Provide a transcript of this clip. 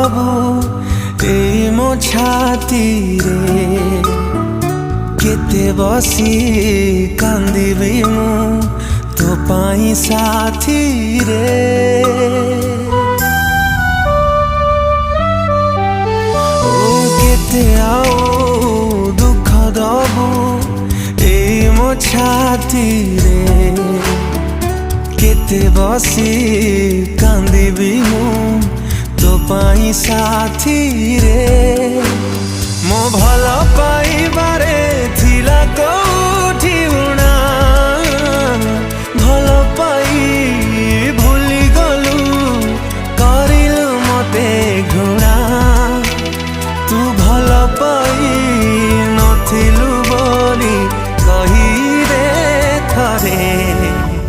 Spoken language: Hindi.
दबू ए मो छाती रे केते बसी कांदिबी मु तो पाई साथी रे ओ केते आओ दुख दबू ए मो छाती रे केते बसी कांदिबी मु तो पाई साथी रे मो भल पाइबारे थिला को